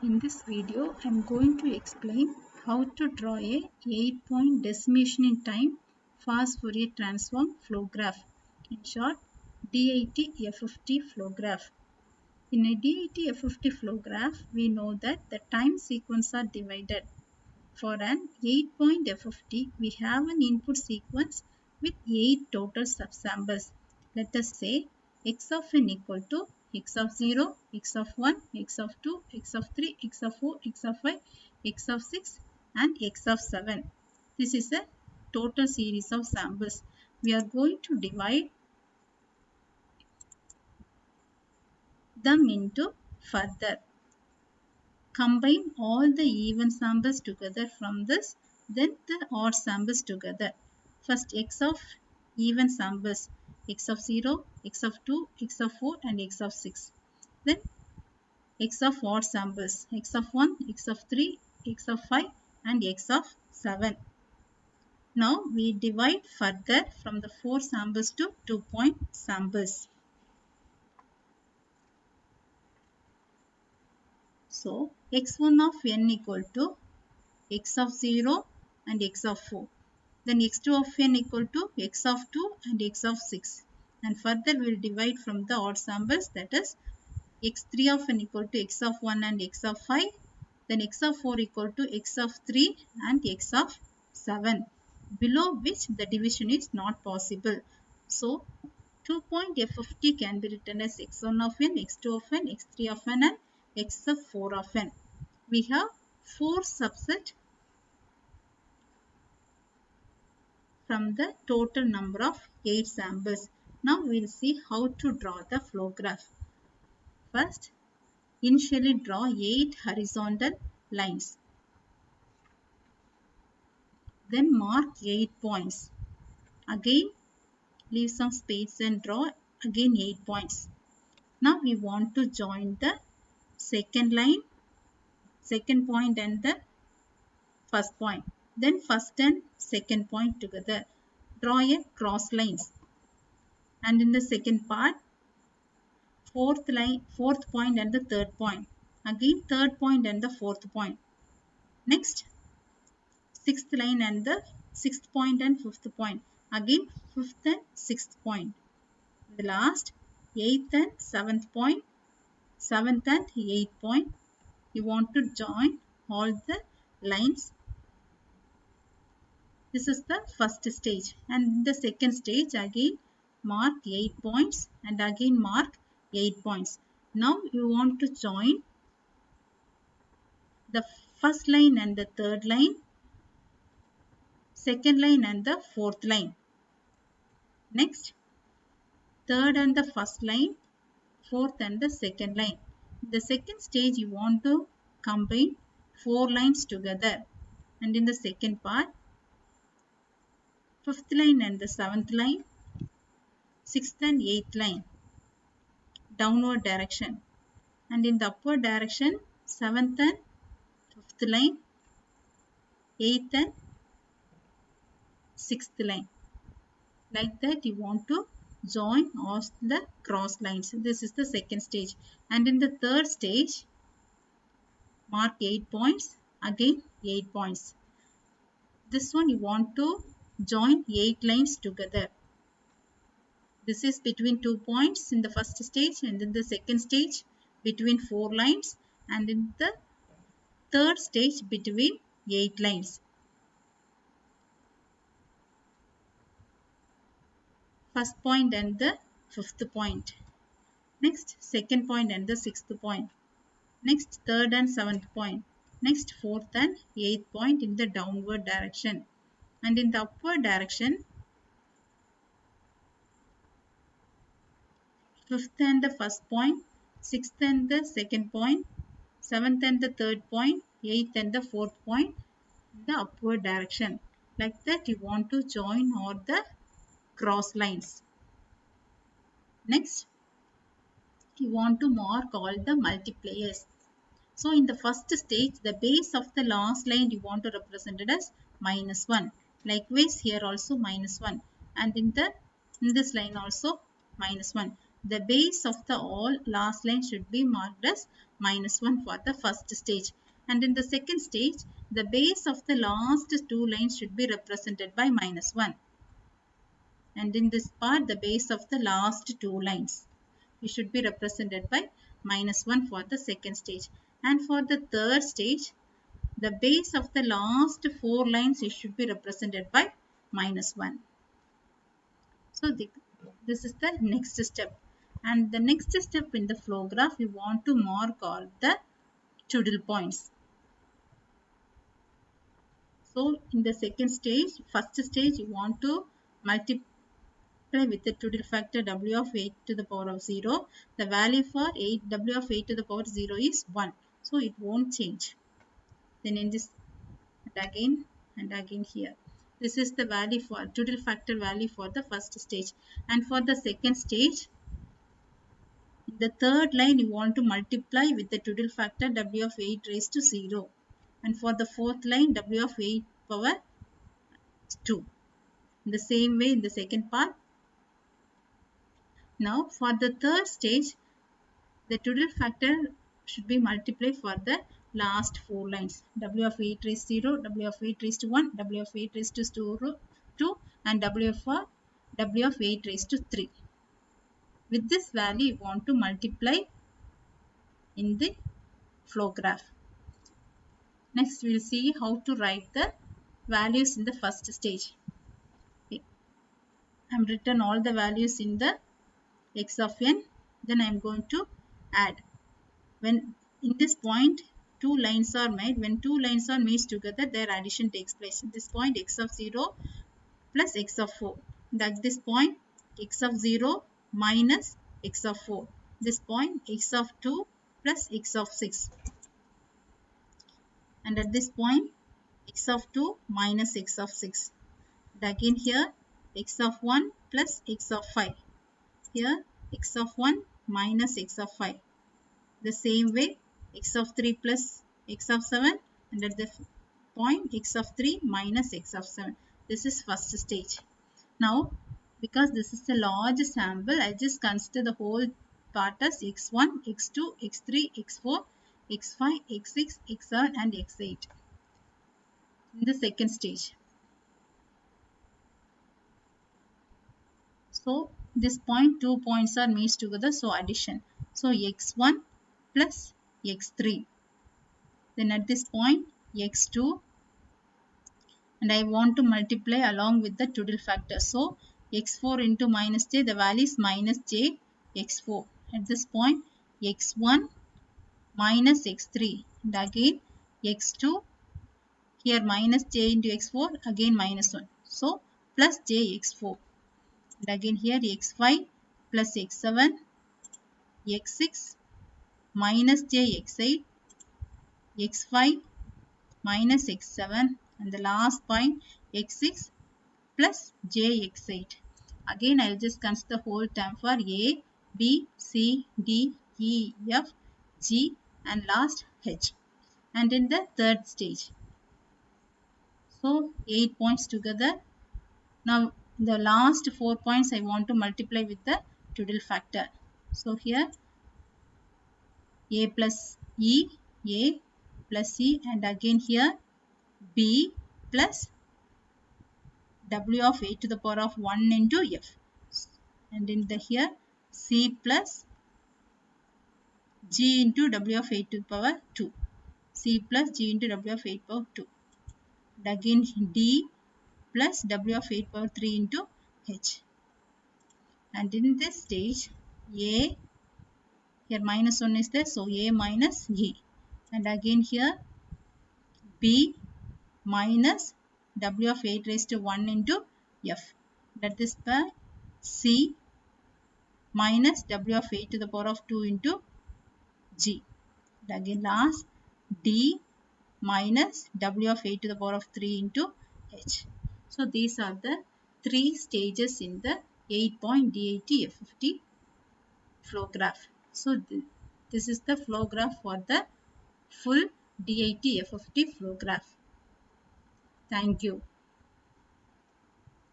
In this video, I am going to explain how to draw a 8-point decimation in time fast Fourier transform flow graph. In short, DIT-FFT flow graph. In a DIT-FFT flow graph, we know that the time sequence are divided. For an 8-point FFT, we have an input sequence with 8 total subsamples. Let us say x of n equal to x of 0, x of 1, x of 2, x of 3, x of 4, x of 5, x of 6 and x of 7. This is a total series of samples. We are going to divide them into further. Combine all the even samples together from this, then the odd samples together. First x of even samples, x of 0, x of 2, x of 4 and x of 6. Then x of odd samples, x of 1, x of 3, x of 5 and x of 7. Now we divide further from the 4 samples to 2-point samples. So x1 of n equal to x of 0 and x of 4. Then x2 of n equal to x of 2 and x of 6. And further we will divide from the odd samples, that is x3 of n equal to x of 1 and x of 5. Then x of 4 equal to x of 3 and x of 7. Below which the division is not possible. So 2-point FFT can be written as x1 of n, x2 of n, x3 of n and x of 4 of n. We have 4 subset from the total number of 8 samples. Now we will see how to draw the flow graph. First, initially draw 8 horizontal lines. Then mark 8 points. Again, leave some space and draw again 8 points. Now we want to join the second line, second point and the first point. Then first and second point together. Draw a cross lines. And in the second part, fourth point and the third point. Again third point and the fourth point. Next, sixth line and the sixth point and fifth point. Again fifth and sixth point. The last, eighth and seventh point, seventh and eighth point. You want to join all the lines. This is the first stage. And the second stage, again mark 8 points and again mark 8 points. Now you want to join the first line and the third line, second line and the fourth line. Next, third and the first line, fourth and the second line. The second stage you want to combine 4 lines together. And in the second part, fifth line and the seventh line, sixth and eighth line, downward direction. And in the upward direction, seventh and fifth line, eighth and sixth line. Like that you want to join all the cross lines. This is the second stage. And in the third stage, mark 8 points, again 8 points. This one you want to join 8 lines together. This is between 2 points in the first stage, and in the second stage between 4 lines, and in the third stage between 8 lines. First point and the fifth point. Next, second point and the sixth point. Next, third and seventh point. Next, fourth and eighth point in the downward direction. And in the upward direction, fifth and the first point, sixth and the second point, seventh and the third point, eighth and the fourth point in the upward direction. Like that you want to join all the cross lines. Next, you want to mark all the multipliers. So in the first stage, the base of the last line you want to represent it as -1. Likewise, here also -1. And in this line also -1. The base of the all last line should be marked as minus 1 for the first stage. And in the second stage, the base of the last two lines should be represented by minus 1. And in this part, the base of the last two lines, it should be represented by minus 1 for the second stage. And for the third stage, the base of the last four lines, it should be represented by minus 1. So this is the next step. And the next step in the flow graph, we want to mark all the twiddle points. So in the second stage, first stage, you want to multiply with the twiddle factor w of 8 to the power of 0. The value for w of 8 to the power 0 is 1. So it won't change. Then in this, and again here. This is the value for twiddle factor value for the first stage. And for the second stage, in the third line, you want to multiply with the twiddle factor w of 8 raised to 0. And for the fourth line, w of 8 power 2. In the same way in the second part. Now for the third stage, the twiddle factor should be multiplied for the last four lines. W of 8 raised to 0, W of 8 raised to 1, W of 8 raised to 2 and W of 8 raised to 3. With this value, you want to multiply in the flow graph. Next, we will see how to write the values in the first stage. Okay. I have written all the values in the x of n. Then I am going to add. When in this point, two lines are made. When two lines are made together, their addition takes place. At this point, x of 0 plus x of 4. And at this point, x of 0 minus x of 4. This point, x of 2 plus x of 6. And at this point, x of 2 minus x of 6. And again here, x of 1 plus x of 5. Here, x of 1 minus x of 5. The same way, x of 3 plus x of 7, and at the point x of 3 minus x of 7. This is first stage. Now, because this is a large sample, I just consider the whole part as x1, x2, x3, x4, x5, x6, x7 and x8 in the second stage. So, this point, 2 points are made together, so addition. So, x1 plus x3. Then at this point, x2, and I want to multiply along with the twiddle factor. So, x4 into minus j, the value is minus j x4. At this point, x1 minus x3, and again x2, here minus j into x4, again minus 1. So, plus j x4. And again here x5 plus x7, x6 minus j x8, x5 minus x7, and the last point x6 plus j x8. Again, I will just consider the whole term for A, B, C, D, E, F, G and last H. And in the third stage. So, 8 points together. Now, the last 4 points I want to multiply with the twiddle factor. So, here A plus E, A plus E, and again here B plus W of 8 to the power of 1 into F. And in the here C plus G into W of 8 to the power 2. C plus G into W of 8 power 2. And again D plus W of 8 power 3 into H. And in this stage, A, here minus 1 is there, so A minus E. And again here, B minus W of 8 raised to 1 into F. That is by C minus W of 8 to the power of 2 into G. And again last, D minus W of 8 to the power of 3 into H. So these are the 3 stages in the 8-point DIT FFT flow graph. So this is the flow graph for the full DIT FFT flow graph. Thank you.